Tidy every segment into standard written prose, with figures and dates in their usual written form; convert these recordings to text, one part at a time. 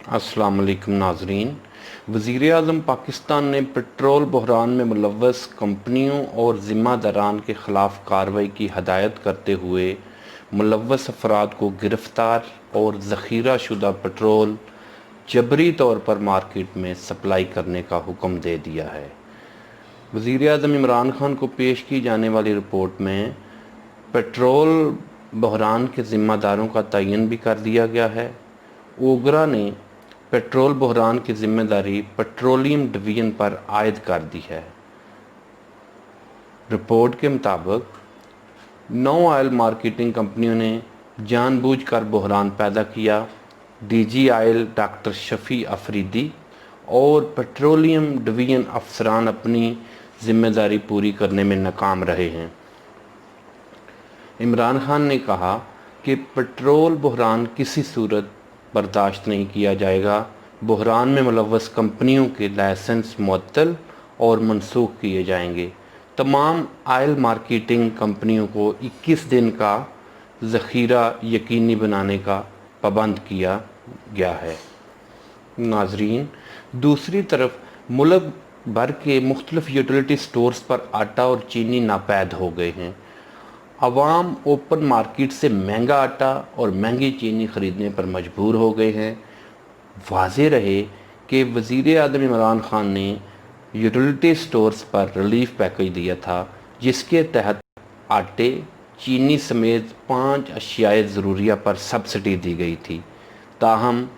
अस्सलाम वालेकुम नाजरीन। वज़ीर आज़म पाकिस्तान ने पेट्रोल बहरान में मुलव्वस कंपनियों और ज़िम्मेदारान के ख़िलाफ़ कार्रवाई की हदायत करते हुए मुलव्वस अफराद को गिरफ़्तार और ज़ख़ीरा शुदा पेट्रोल जबरी तौर पर मार्केट में सप्लाई करने का हुक्म दे दिया है। वज़ीर आज़म इमरान खान को पेश की जाने वाली रिपोर्ट में पेट्रोल बहरान के ज़िम्मेदारों का तयन भी कर दिया गया है। ओगरा ने पेट्रोल बहरान की जिम्मेदारी पेट्रोलियम डिवीज़न पर आयद कर दी है। रिपोर्ट के मुताबिक 9 ऑयल मार्केटिंग कंपनियों ने जानबूझकर बहरान पैदा किया। DG oil doctor Shafi Afridi और पेट्रोलियम डिवीज़न अफसरान अपनी जिम्मेदारी पूरी करने में नाकाम रहे हैं। इमरान खान ने कहा कि पेट्रोल बहरान किसी सूरत बर्दाश्त नहीं किया जाएगा। बहरान में मुलव्वस कंपनियों के लाइसेंस मुअत्तल और मनसूख किए जाएंगे। तमाम ऑयल मार्केटिंग कंपनियों को 21 दिन का ज़ख़ीरा यकीनी बनाने का पाबंद किया गया है। नाजरीन, दूसरी तरफ मुल्क भर के मुख्तलिफ यूटिलिटी स्टोर्स पर आटा और चीनी नापैद हो गए हैं। अवाम ओपन मार्केट से महंगा आटा और महंगी चीनी ख़रीदने पर मजबूर हो गए हैं। वाज़ेह रहे कि वज़ीर आज़म इमरान खान ने यूटिलिटी स्टोर्स पर रिलीफ पैकेज दिया था, जिसके तहत आटे, चीनी समेत 5 अशियाए ज़रूरिया पर सब्सिडी दी गई थी। ताहम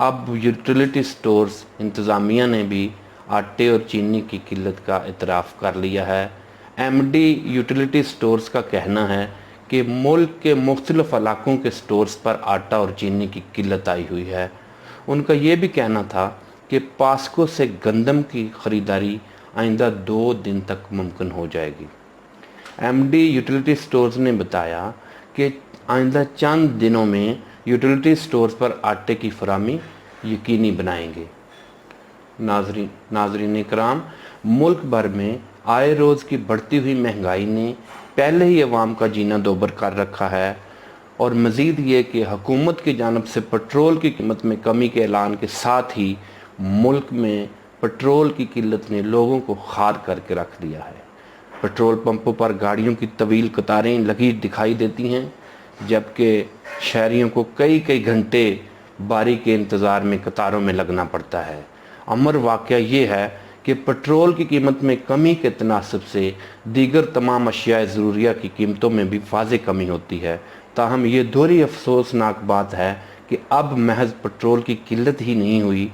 अब यूटिलिटी स्टोर्स इंतज़ामिया ने भी आटे और चीनी की किल्लत का इतराफ़ कर लिया है। एमडी यूटिलिटी स्टोर्स का कहना है कि मुल्क के मुख्तलिफ इलाकों के स्टोर्स पर आटा और चीनी की किल्लत आई हुई है। उनका ये भी कहना था कि पास्को से गंदम की ख़रीदारी आइंदा 2 दिन तक मुमकिन हो जाएगी। एमडी यूटिलिटी स्टोर्स ने बताया कि आइंदा चंद दिनों में यूटिलिटी स्टोर्स पर आटे की फराहमी यकीनी बनाएंगे। नाज़रीन इकराम, मुल्क भर में आए रोज़ की बढ़ती हुई महंगाई ने पहले ही अवाम का जीना दोबर कर रखा है और मज़ीद ये कि हुकूमत की जानिब से पेट्रोल की कीमत में कमी के ऐलान के साथ ही मुल्क में पेट्रोल की किल्लत ने लोगों को खार करके रख दिया है। पेट्रोल पंपों पर गाड़ियों की तवील कतारें लगी दिखाई देती हैं, जबकि शहरियों को कई कई घंटे बारी के इंतज़ार में कतारों में लगना पड़ता है। अमर वाक़या ये है कि पेट्रोल की कीमत में कमी के तनासब से दीगर तमाम अशियाए ज़रूरिया की कीमतों में भी वाज़ेह कमी होती है। ताहम ये दोहरी अफसोसनाक बात है कि अब महज पेट्रोल की किल्लत ही नहीं हुई,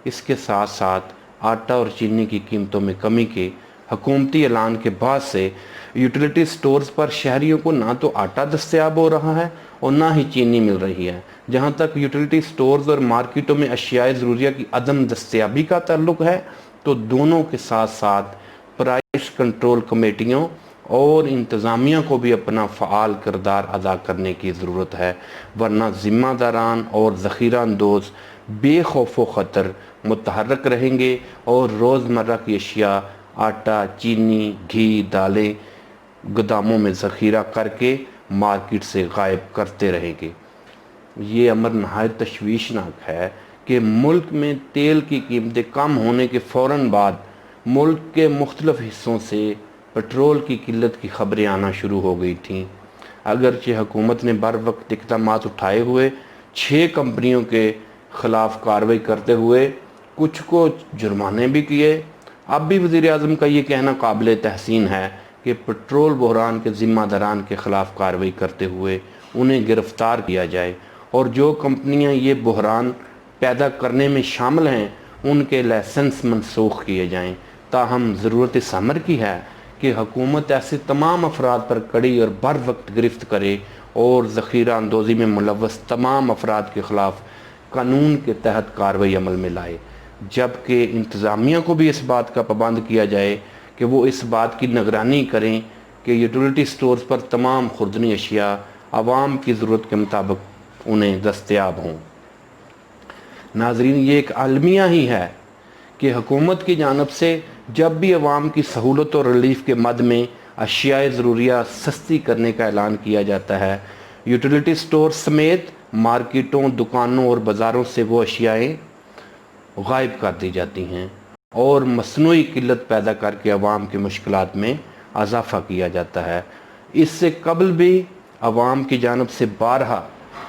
इसके साथ साथ आटा और चीनी की कीमतों में कमी के हुकूमती ऐलान के बाद से यूटिलिटी स्टोर्स पर शहरियों को ना तो आटा दस्तयाब हो रहा है और ना ही चीनी मिल रही है। जहाँ तक यूटिलिटी स्टोर्स और मार्केटों में अशियाए ज़रूरिया की अदम दस्तयाबी का ताल्लुक़ है, तो दोनों के साथ साथ प्राइस कंट्रोल कमेटियों और इंतज़ामिया को भी अपना फ़आल किरदार अदा करने की ज़रूरत है, वरना ज़िम्मेदारान और ज़ख़ीरा अंदोज़ बेखौफ व ख़तर मुतहर्रक रहेंगे और रोज़मर्रा की अशिया आटा, चीनी, घी, दालें गोदामों में ज़ख़ीरा करके मार्केट से गायब करते रहेंगे। ये अमर नहायत तशवीशनाक है कि मुल्क में तेल की कीमतें कम होने के फ़ौरन बाद मुल्क के मुख्तलिफ हिस्सों से पेट्रोल की किल्लत की ख़बरें आना शुरू हो गई थीं। अगरचे हुकूमत ने बर वक्त इक़दामात उठाए हुए 6 कंपनियों के ख़िलाफ़ कार्रवाई करते हुए कुछ को जुर्माने भी किए, अब भी वज़ीर आज़म का ये कहना काबिल तहसीन है कि पेट्रोल बहरान के ज़िम्मेदारान के ख़िलाफ़ कार्रवाई करते हुए उन्हें गिरफ़्तार किया जाए और जो कंपनियां ये बहरान पैदा करने में शामिल हैं उनके लाइसेंस मनसूख किए जाएं। ताहम ज़रूरत इस अमर की है कि हुकूमत ऐसे तमाम अफराद पर कड़ी और बर वक्त गिरफ्त करे और ज़ख़ीरा अंदोज़ी में मुलव्वस तमाम अफराद के ख़िलाफ़ कानून के तहत कार्रवाई अमल में लाए, जबकि इंतज़ामिया को भी इस बात का पाबंद किया जाए कि वो इस बात की निगरानी करें कि यूटिलिटी स्टोर्स पर तमाम खुर्दनी अशिया आवाम की ज़रूरत के मुताबिक उन्हें दस्तयाब हों। नाजरीन, ये एक आलमिया ही है कि हुकूमत की जानब से जब भी अवाम की सहूलत और रिलीफ के मद में अशियाए ज़रूरिया सस्ती करने का ऐलान किया जाता है, यूटिलिटी स्टोर समेत मार्केटों, दुकानों और बाज़ारों से वो अशियाएँ غائب کر دی جاتی ہیں اور مصنوعی قلت پیدا کر کے عوام کی مشکلات میں اضافہ کیا جاتا ہے۔ اس سے قبل بھی عوام کی جانب سے بارہا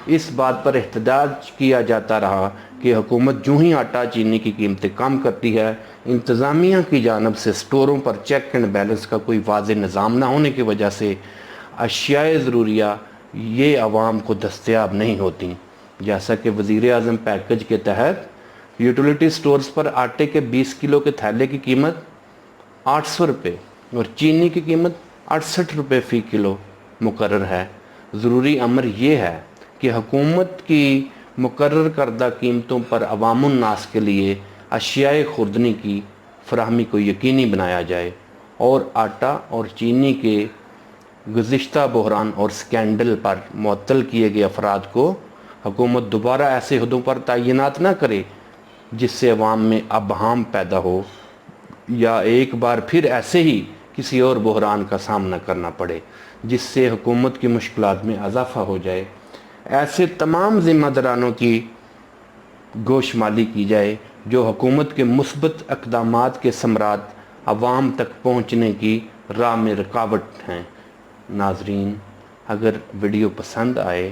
اس بات پر احتجاج کیا جاتا رہا کہ حکومت جو ہی آٹا چینی کی قیمتیں کم کرتی ہے، انتظامیہ کی جانب سے سٹوروں پر چیک اینڈ بیلنس کا کوئی واضح نظام نہ ہونے کی وجہ سے اشیاء ضروریہ یہ عوام کو دستیاب نہیں ہوتی، جیسا کہ وزیر اعظم پیکج کے تحت یوٹیلیٹی سٹورز پر آٹے کے 20 کلو کے تھیلے کی قیمت 800 روپے اور چینی کی قیمت 68 روپے فی کلو مقرر ہے۔ ضروری امر یہ ہے کہ حکومت کی مقرر کردہ قیمتوں پر عوام الناس کے لیے اشیاء خوردنی کی فراہمی کو یقینی بنایا جائے اور آٹا اور چینی کے گزشتہ بحران اور سکینڈل پر معطل کیے گئے افراد کو حکومت دوبارہ ایسے عہدوں پر تعینات نہ کرے جس سے عوام میں ابہام پیدا ہو یا ایک بار پھر ایسے ہی کسی اور بحران کا سامنا کرنا پڑے جس سے حکومت کی مشکلات میں اضافہ ہو جائے۔ ایسے تمام ذمہ دارانوں کی گوشمالی کی جائے جو حکومت کے مثبت اقدامات کے ثمرات عوام تک پہنچنے کی راہ میں رکاوٹ ہیں۔ ناظرین، اگر ویڈیو پسند آئے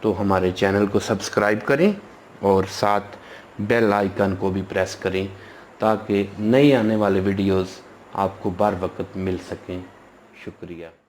تو ہمارے چینل کو سبسکرائب کریں اور ساتھ بیل آئیکن کو بھی پریس کریں تاکہ نئی آنے والے ویڈیوز آپ کو بر وقت مل سکیں۔ شکریہ۔